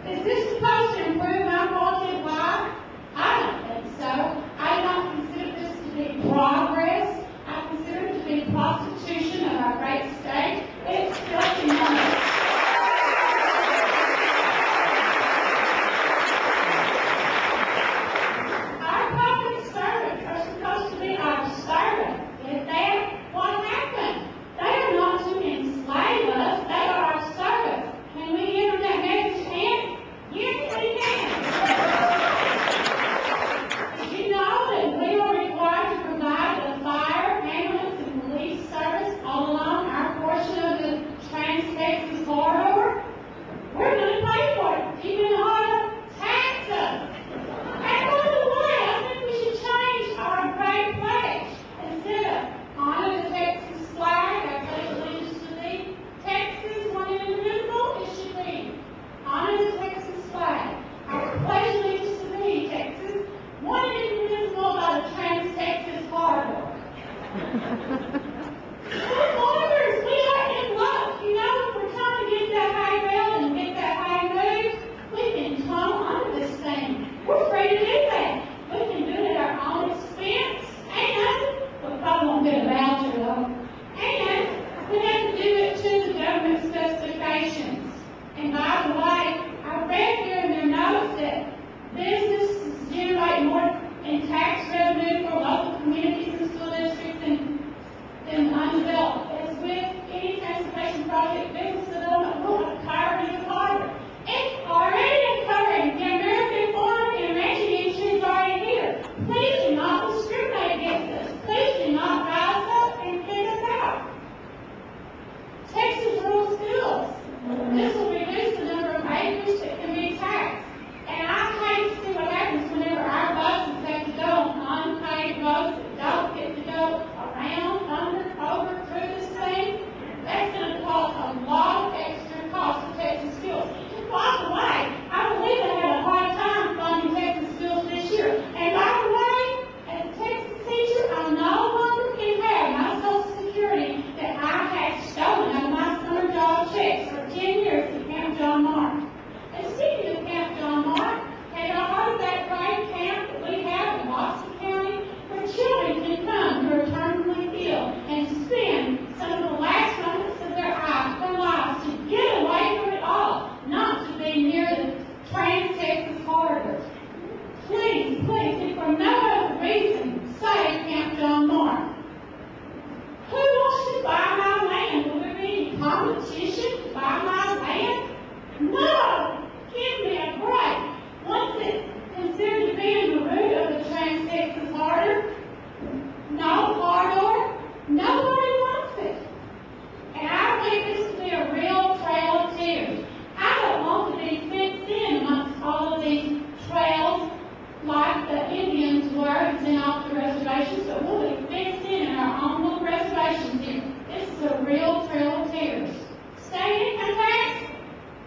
Is this supposed to improve my quality of life? I don't think so. I don't consider this to be progress. I consider it to be prostitution of our great state. It's filthy money. Our public servants are supposed to be our servants. If they're what happened? They are not to enslave us. They are our servants. Can we give them that message, Aunt? Yes, we can. Did you know that we are required to provide the fire, ambulance, and police service all along our portion of the Trans-Texas corridor? We're going to pay for it, even harder taxes. And by the way, I think we should change our great pledge. Instead of honor the Texas flag, our pledge of allegiance to thee, Texas, one and indivisible, it should be honor the Texas flag. Our pledge of allegiance to thee, Texas, one and indivisible by the Trans-Texas corridor. We're farmers. We are in luck. You know, if we're trying to get that high rail and get that high move, we can tunnel under this thing. We're free to do that. We can do it at our own expense, and we probably won't get a voucher though. And we have to do it to the government specifications. And by the way, I read here in their notes that businesses generate more in tax revenue for local communities and school districts than undeveloped. As with any transportation project, business development will occur in the corridor. It's already occurring. The American farm and ranching industry is already here. Please do not discriminate against us. Please do not rise up and kick us out. Texas rural schools. This will reduce the number of acres that can be taxed. And I hate to see what happens whenever our buses have to go on unpaid roads that don't get to go around, under, over, through this thing. That's going to cause a lot of extra cost to Texas schools. And by the way, I believe they had a hard time funding Texas schools this year. And by the way, as a Texas teacher, I no longer can have my Social Security that I had stolen out of my summer job checks for 10 years at Camp John Mark. And speaking of Camp John Mark, have y'all heard of that great camp that we have in Bosque County where children can come who are terminally ill and spend some of the last moments of their lives to get away from it all, not to be near the Trans-Texas corridor. Please, if for no other reason, save Camp John Mark. Who wants to buy my land? Will there be any competition to buy my land? No! Give me a break. Once it's considered to be in the root of the Trans-Texas corridor, nobody wants it. And I believe this to be a real trail of tears. I don't want to be fenced in amongst all of these trails like the Indians were in off the reservations, but we'll be fenced in our own little reservations here. This is a real trail of tears. State income tax,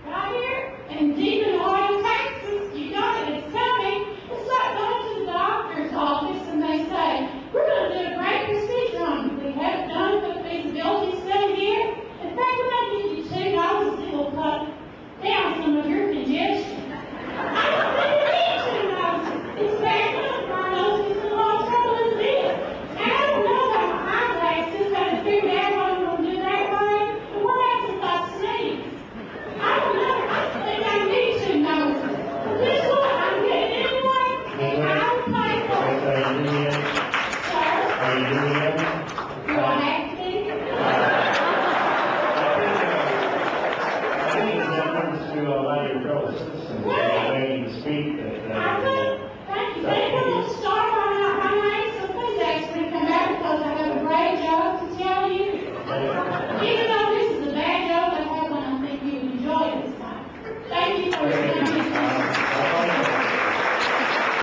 right here, and deep in the heart of Texas, you got it, it's coming. It's like going to the doctor's office and they say, we're going to do a great procedure on you. We haven't done it for the feasibility study here. In fact, we're going to give you $2 that will cut down some of your congestion. I don't think you need $2. It's bad enough for our noses and a lot of trouble as it is. And I don't know about my eyeglasses, how to figure out how I'm going to do that right. But what happens if I sneeze? I don't know. I think I need $2. But guess what? I'm getting it anyway, and I will pay for it. Sir? Are you doing that? Do I have to be? I think it's different to allow your fellow citizens to speak.